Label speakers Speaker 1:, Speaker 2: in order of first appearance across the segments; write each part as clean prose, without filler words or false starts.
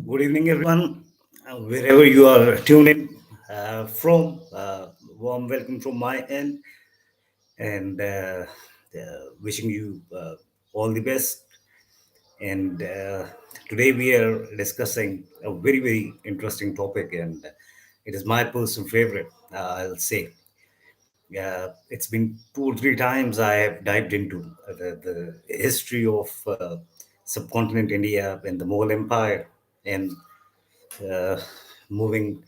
Speaker 1: Good evening, everyone. Wherever you are tuning from, warm welcome from my end, and wishing you all the best. And today we are discussing a very, very interesting topic, and it is my personal favorite. I'll say, it's been 2 or 3 times I have dived into the history of subcontinent India and the Mughal Empire, and uh, moving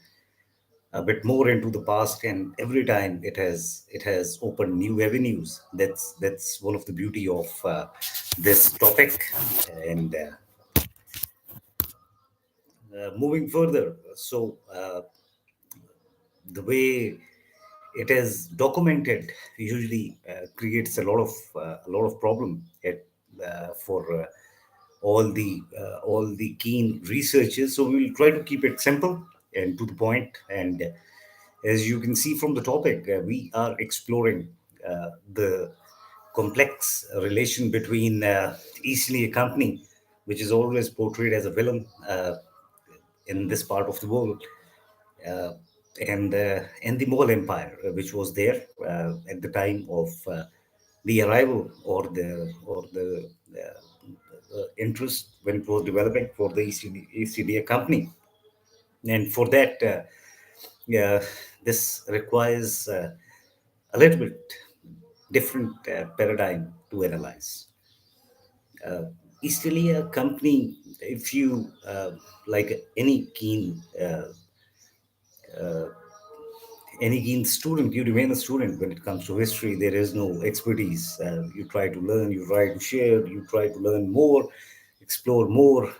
Speaker 1: a bit more into the past, and every time it has opened new avenues. That's one of the beauty of this topic. And moving further, so the way it is documented usually creates a lot of problem for all the keen researchers. So we will try to keep it simple and to the point. And as you can see from the topic, we are exploring the complex relation between East India Company, which is always portrayed as a villain in this part of the world, uh, and the Mughal Empire, which was there at the time of the arrival or the interest when it was developing for the East India Company. And for that, yeah, this requires a little bit different paradigm to analyze. East India Company, if you like any keen student, you remain a student when it comes to history. There is no expertise. You try to learn, you try to share, you try to learn more, explore more,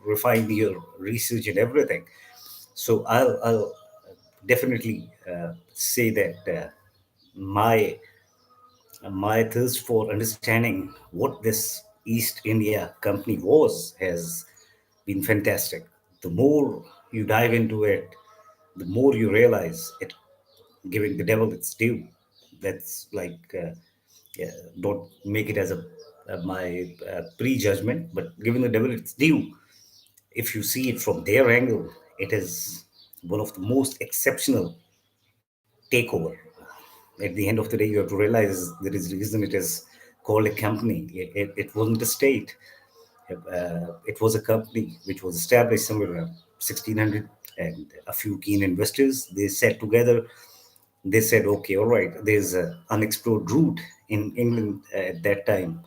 Speaker 1: refine your research and everything. So I'll definitely say that my thirst for understanding what this East India Company was has been fantastic. The more you dive into it, the more you realize it, giving the devil its due. That's like, yeah, don't make it as my prejudgment, but giving the devil its due, if you see it from their angle, it is one of the most exceptional takeover. At the end of the day, you have to realize there is reason it is called a company. It wasn't a state. It was a company which was established somewhere around 1600, and a few keen investors, they sat together. They said, okay, all right, there's an unexplored route in England at that time,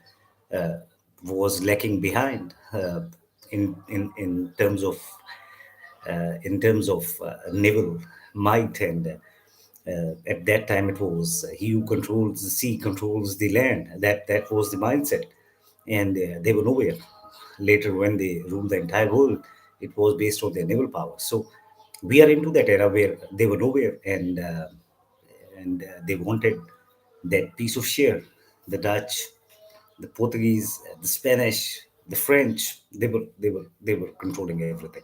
Speaker 1: uh, was lacking behind in terms of naval might. And at that time it was he who controls the sea controls the land. That was the mindset. And they were nowhere. Later, when they ruled the entire world, it was based on their naval power. So we are into that era where they were nowhere, and they wanted that piece of share. The Dutch, the Portuguese, the Spanish, the French, they were controlling everything.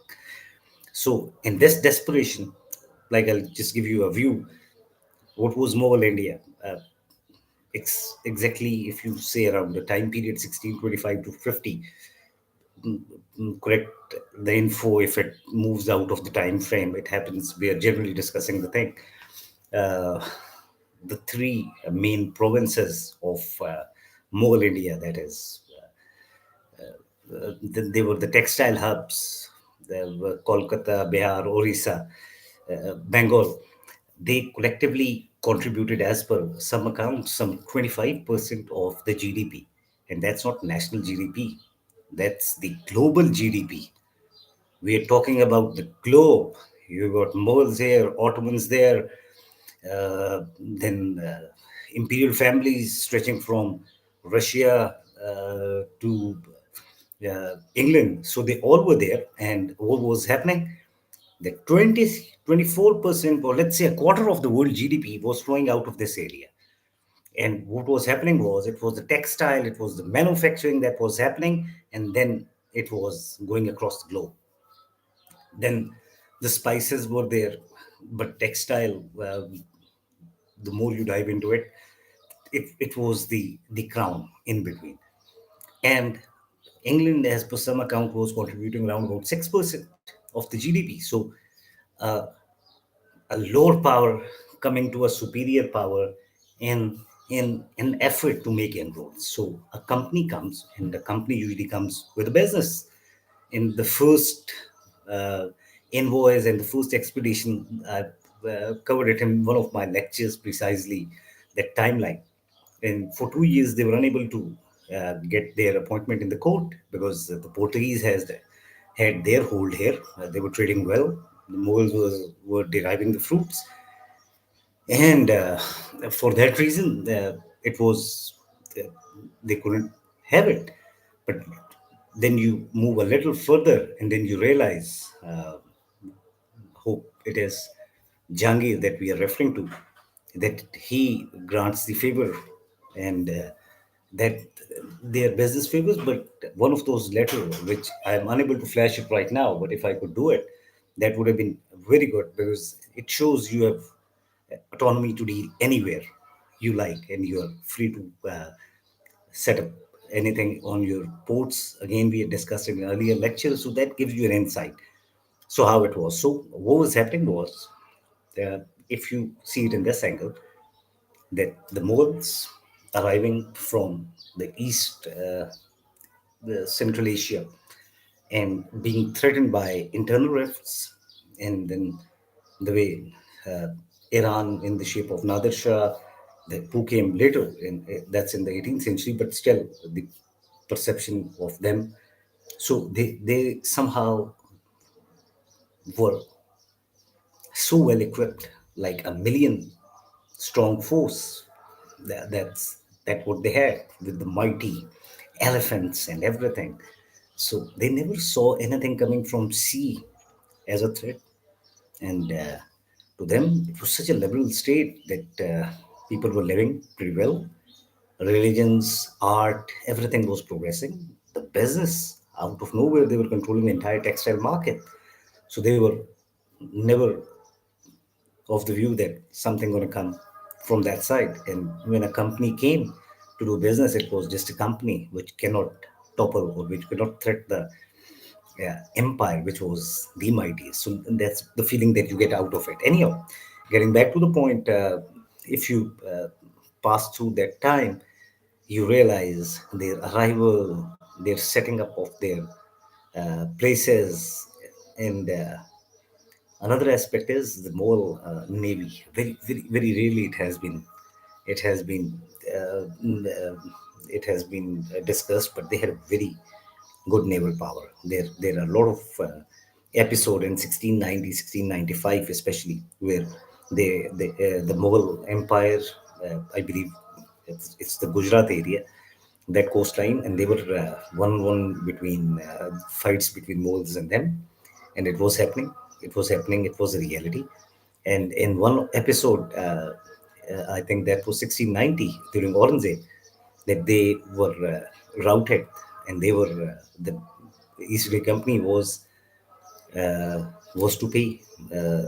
Speaker 1: So in this desperation, like, I'll just give you a view. What was Mughal India? Exactly, if you say around the time period 1625 to 50, correct the info if it moves out of the time frame. It happens. We are generally discussing the thing. Uh, the three main provinces of Mughal India, that is, they were the textile hubs. There were Kolkata, Bihar, Orissa, Bengal. They collectively contributed, as per some accounts, some 25% of the GDP. And that's not national GDP, that's the global GDP. We are talking about the globe. You got Mughals there, Ottomans there, then imperial families stretching from Russia to England. So they all were there. And what was happening? The 24%, or let's say a quarter of the world GDP, was flowing out of this area. And what was happening was, it was the textile, it was the manufacturing that was happening, and then it was going across the globe. Then the spices were there, but textile, the more you dive into it was the crown in between. And England, as per some account, was contributing around about 6% of the GDP. So uh, a lower power coming to a superior power in in effort to make inroads. So a company comes, and the company usually comes with a business. In the first uh, invoice and the first expedition, I covered it in one of my lectures precisely, that timeline. And for 2 years, they were unable to get their appointment in the court because the Portuguese had their hold here. They were trading well. The Mughals were deriving the fruits, and for that reason, it was uh, they couldn't have it. But then you move a little further, and then you realize, hope it is Jangir that we are referring to, that he grants the favor, and that they are business favors. But one of those letters, which I am unable to flash it right now, but if I could do it, that would have been very good, because it shows you have autonomy to deal anywhere you like, and you are free to set up anything on your ports. Again, we had discussed in an earlier lecture, so that gives you an insight. So how it was. So what was happening was, if you see it in this angle, that the Mughals arriving from the east, the Central Asia, and being threatened by internal rifts, and then the way uh, Iran in the shape of Nadir Shah, who came later, that's in the 18th century, but still the perception of them. So they somehow were so well equipped, like a million strong force. That's what they had, with the mighty elephants and everything. So they never saw anything coming from sea as a threat, and to them it was such a liberal state that people were living pretty well. Religions, art, everything was progressing. The business, out of nowhere, they were controlling the entire textile market. So they were never of the view that something going to come from that side. And when a company came to do business, it was just a company which cannot topple, or which cannot threat the empire, which was the mightiest. So that's the feeling that you get out of it. Anyhow, getting back to the point, if you pass through that time, you realize their arrival, their setting up of their places, and another aspect is the Mughal navy. Very, very, very rarely it has been, uh, mm, uh, it has been discussed, but they had a very good naval power. There are a lot of episode in 1690, 1695, especially, where the Mughal Empire, I believe it's the Gujarat area, that coastline, and they were one between fights between Mughals and them, and it was happening. It was happening. It was a reality. And in one episode, I think that was 1690 during Aurangzeb, that they were routed, and they were the East India Company uh, was to pay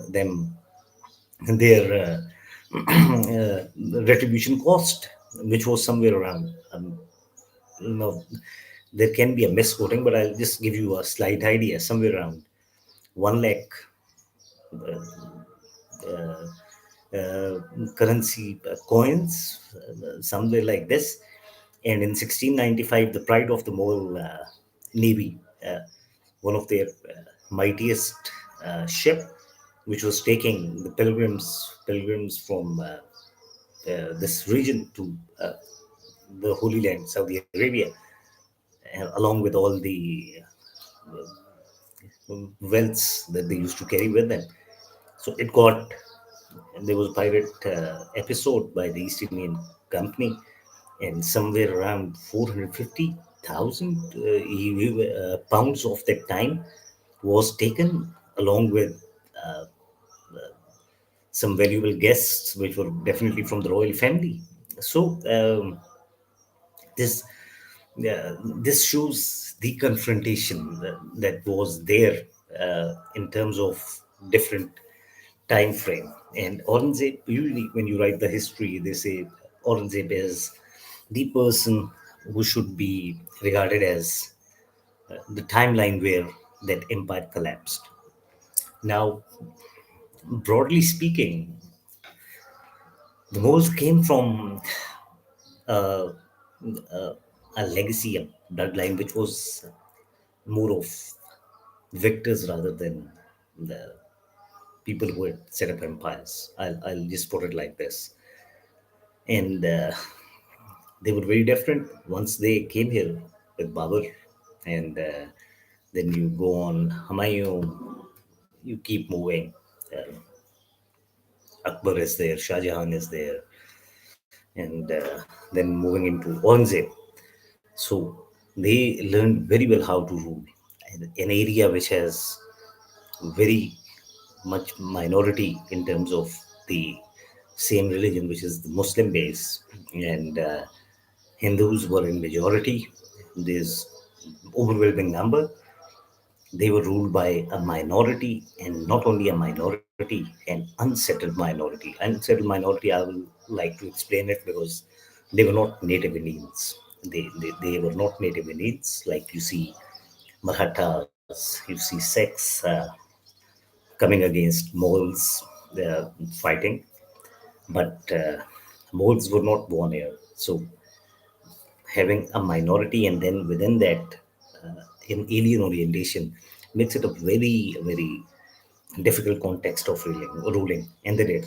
Speaker 1: them their retribution cost, which was somewhere around. No, there can be a misquoting, but I'll just give you a slight idea. Somewhere around 1 lakh uh, currency coins, somewhere like this. And in 1695, the pride of the Mughal navy, one of their mightiest ship, which was taking the pilgrims from this region to the Holy Land, Saudi Arabia, along with all the wealths that they used to carry with them. So it got, there was a pirate episode by the East Indian Company, and somewhere around 450,000 pounds of that time was taken, along with some valuable guests, which were definitely from the royal family. So this this shows the confrontation that was there in terms of different time frame. And Aurangzeb, usually when you write the history, they say Aurangzeb is the person who should be regarded as the timeline where that empire collapsed. Now, broadly speaking, the Moors came from uh, a legacy, a bloodline, which was more of victors rather than the people who had set up empires. I'll just put it like this. And they were very different once they came here with Babur. And then you go on Humayun, you keep moving. Uh, Akbar is there, Shah Jahan is there, and then moving into Aurangzeb. So they learned very well how to rule an area which has very much minority in terms of the same religion, which is the Muslim base, and Hindus were in majority. There's overwhelming number. They were ruled by a minority, and not only a minority, an unsettled minority. Unsettled minority, I will like to explain it because they were not native Indians. They were not native Indians. Like you see Marathas, you see Sikhs coming against Mughals fighting, but Mughals were not born here. So having a minority and then within that an alien orientation makes it a very difficult context of ruling. And they did.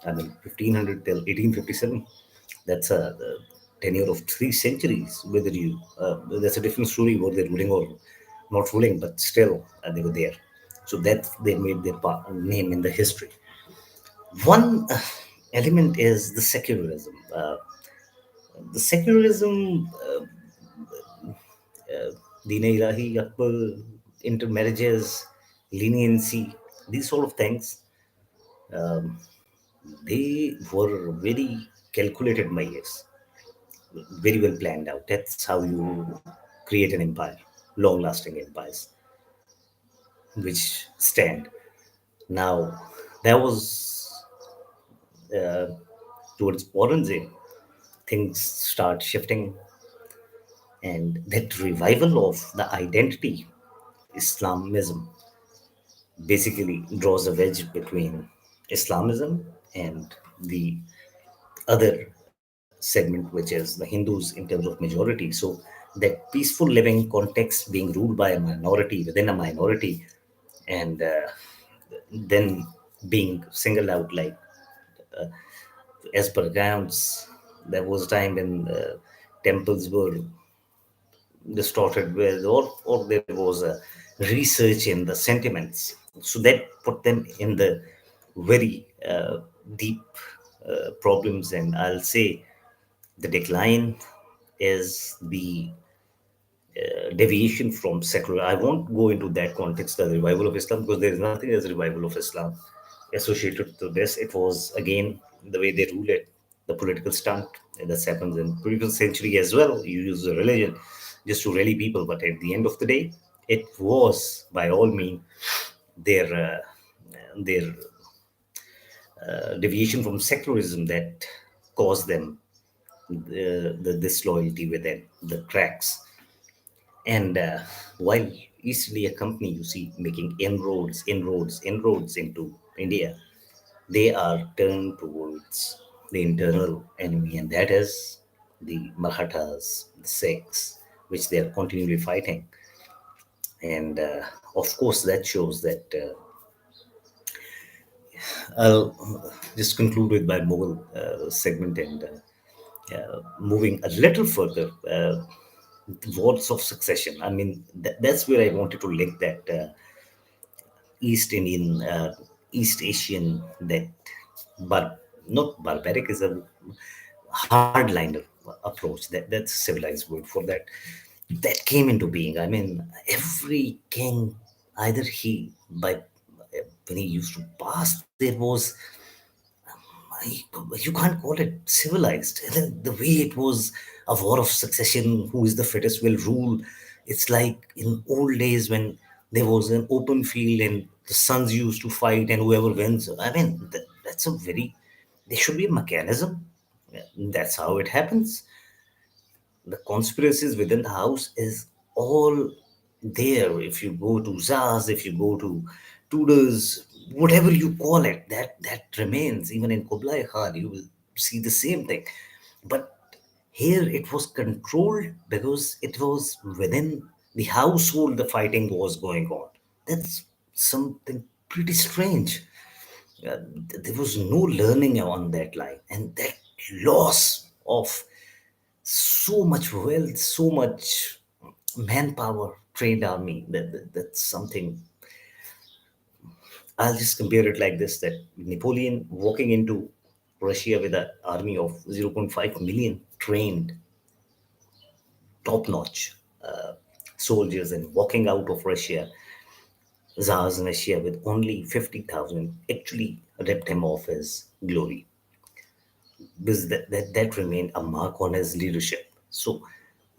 Speaker 1: I mean, 1500 till 1857, that's the tenure of 3 centuries. Whether you, that's a different story whether they're ruling or not ruling, but still they were there. So that they made their name in the history. One element is the secularism. The secularism, Deen Ilahi, Akbar, intermarriages, leniency, these sort of things, they were very calculated measures, very well planned out. That's how you create an empire, long lasting empires, which stand. Now, that was towards Aurangzeb, things start shifting, and that revival of the identity, Islamism, basically draws a wedge between Islamism and the other segment, which is the Hindus in terms of majority. So that peaceful living context being ruled by a minority within a minority, and then being singled out like as per accounts, there was a time when temples were distorted with, or there was a research in the sentiments. So that put them in the very deep problems. And I'll say the decline is the deviation from secular. I won't go into that context, the revival of Islam, because there is nothing as revival of Islam associated to this. It was again the way they rule it, the political stunt that happens in previous century as well. You use the religion just to rally people, but at the end of the day, it was by all means their deviation from secularism that caused them the disloyalty within the cracks. And while East India Company, you see, making inroads into India, they are turned towards the internal enemy, and that is the Marathas, the Sikhs, which they are continually fighting. And of course, that shows that I'll just conclude with my Mughal segment and moving a little further. Wars of succession. I mean, that's where I wanted to link that East Indian, East Asian, that not barbaric is a hardliner approach. That's a civilized word for that. That came into being. I mean, every king, either he by when he used to pass, there was you can't call it civilized. The way it was a war of succession, who is the fittest will rule. It's like in old days when there was an open field and the sons used to fight and whoever wins. I mean, that's a very, there should be a mechanism. Yeah, that's how it happens. The conspiracies within the house is all There, if you go to Zaz, if you go to Tudors, whatever you call it, that remains. Even in Kublai Khan, you will see the same thing. But here it was controlled because it was within the household the fighting was going on. That's something pretty strange. There was no learning on that line, and that loss of so much wealth, so much manpower, trained army. That's something. I'll just compare it like this: that Napoleon walking into Russia with an army of zero point 0.5 million trained, top-notch soldiers, and walking out of Russia, Tsar's Russia, with only 50,000, actually ripped him off his glory, because that remained a mark on his leadership. So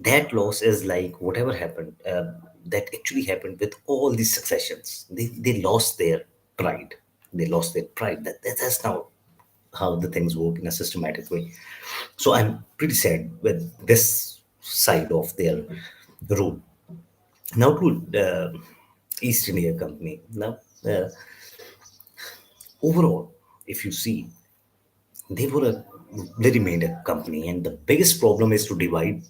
Speaker 1: that loss is like whatever happened, that actually happened with all these successions. They lost their pride. They lost their pride. That's now how the things work in a systematic way. So I'm pretty sad with this side of their rule. Now to East India Company. Now, overall, if you see, they remained a company, and the biggest problem is to be-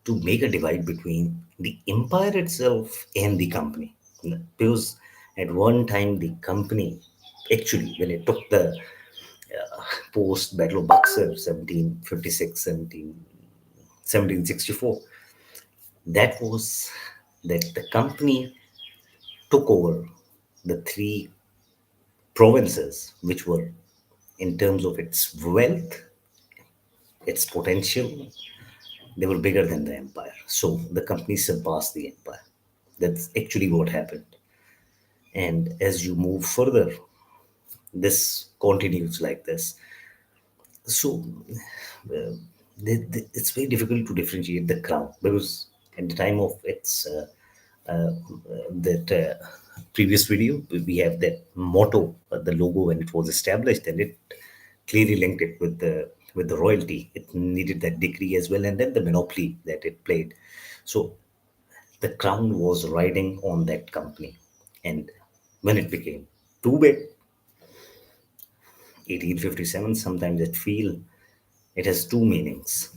Speaker 1: make a divide between the empire itself and the company. Because at one time the company, actually, when it took the post Battle of Buxar, 1756, 1764, that was that the company took over the three provinces, which were, in terms of its wealth, its potential, they were bigger than the empire. So the company surpassed the empire. That's actually what happened. And as you move further, this continues like this. So it's very difficult to differentiate the crown, because at the time of its that previous video, we have that motto, the logo, when it was established, and it clearly linked it with the royalty. It needed that degree as well, and then the monopoly that it played. So the crown was riding on that company, and when it became too big, 1857, sometimes it feel it has two meanings.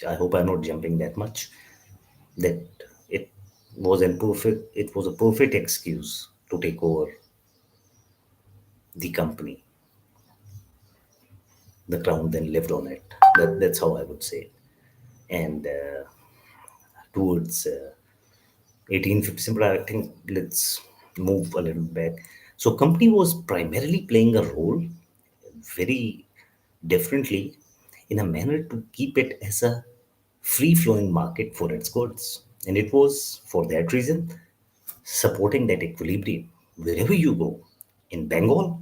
Speaker 1: I hope I'm not jumping that much. That it it was a perfect excuse to take over the company. The crown then lived on it. That's how I would say it. And towards 1857, I think let's move a little back. So company was primarily playing a role very differently, in a manner to keep it as a free flowing market for its goods. And it was for that reason supporting that equilibrium. Wherever you go, in Bengal,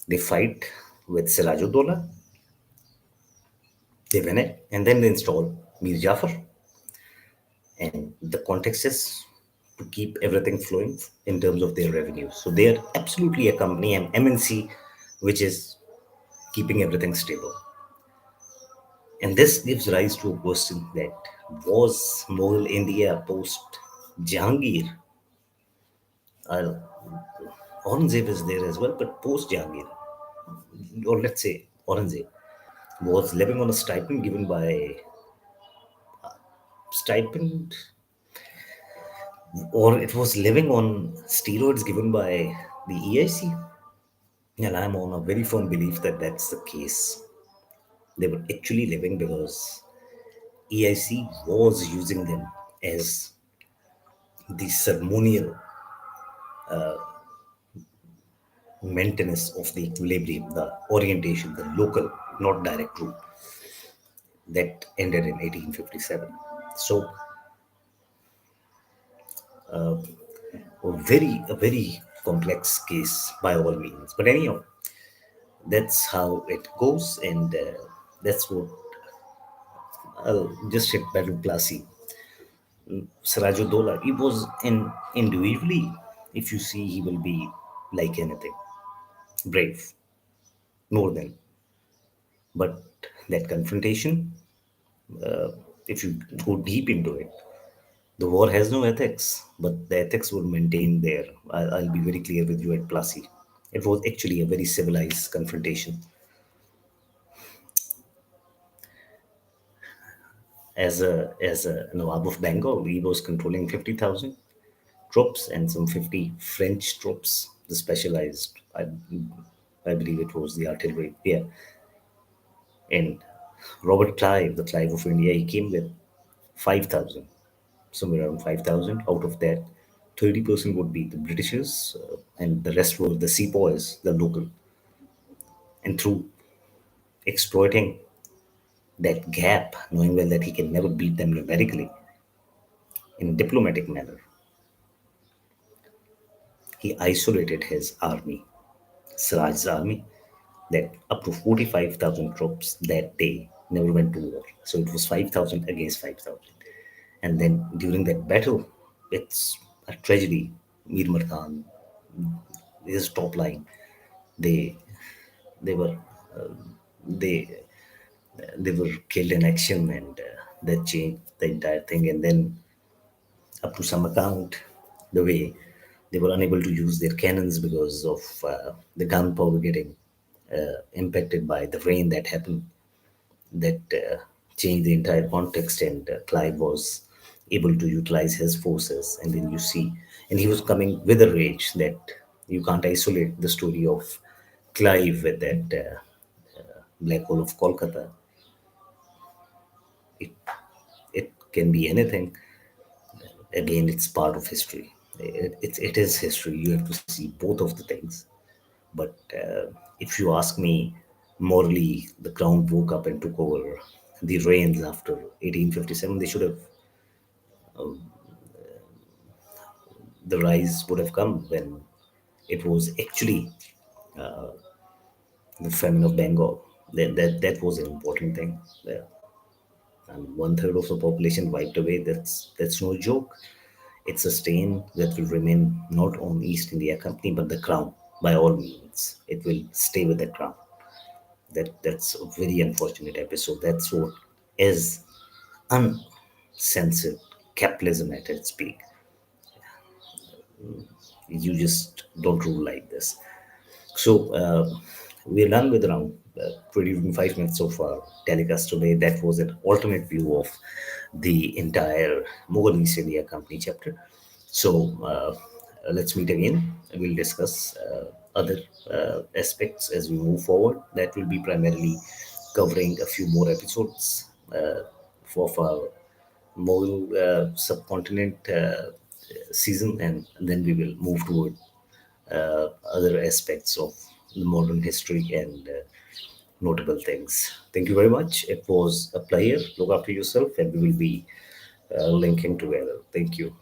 Speaker 1: they fight with Sirajuddaulah, they win it, and then they install Mir Jafar. And the context is to keep everything flowing in terms of their revenue. So they are absolutely a company, an MNC, which is keeping everything stable. And this gives rise to a question that, was Mughal India post Jahangir? Uh, Aurangzeb is there as well, but post Jahangir, or let's say Aurangzeb, was living on a stipend given by stipend, or it was living on steroids given by the EIC. And I'm on a very firm belief that that's the case. They were actually living because EIC was using them as the ceremonial maintenance of the equilibrium, the orientation, the local, not direct route, that ended in 1857. So a very complex case by all means. But anyhow, that's how it goes, and that's what I'll just hit Battle Classy. Sirajuddaulah, he was in individually, if you see, he will be like anything, brave, more than. But that confrontation, If you go deep into it, the war has no ethics, but the ethics were maintained there. I'll be very clear with you at Plassey. It was actually a very civilized confrontation. As a Nawab of Bengal, he was controlling 50,000 troops and some 50 French troops, the specialized. I believe it was the artillery. Yeah, and Robert Clive, the Clive of India, he came with 5,000, somewhere around 5,000. Out of that, 30% would be the Britishers, and the rest were the sepoys, the local. And through exploiting that gap, knowing well that he can never beat them numerically, in a diplomatic manner, he isolated his army, Siraj's army, that up to 45,000 troops that day never went to war. So it was 5,000 against 5,000. And then during that battle, it's a tragedy. Mir Mardan, his top line, they they were they they were killed in action, and that changed the entire thing. And then up to some account, the way they were unable to use their cannons because of the gunpowder getting impacted by the rain that happened, that changed the entire context, and Clive was able to utilize his forces. And then you see, and he was coming with a rage that you can't isolate the story of Clive with that black hole of Kolkata. It, it can be anything. Again, it's part of history. It is history. You have to see both of the things. But if you ask me, morally, the crown woke up and took over the reins after 1857. They should have, the rise would have come when it was actually the famine of Bengal. That was an important thing. And one third of the population wiped away. That's no joke. It's a stain that will remain not on East India Company but the crown. By all means, it will stay with the crown. That's a very unfortunate episode. That's what is uncensored capitalism at its peak. You just don't rule like this. So we're done with around 25 minutes of telecast today. That was an alternate view of the entire Mughal East India Company chapter. So let's meet again. We'll discuss other aspects as we move forward. That will be primarily covering a few more episodes of our Mughal subcontinent season, and then we will move toward other aspects of the modern history and notable things. Thank you very much. It was a pleasure. Look after yourself, and we will be linking together. Thank you.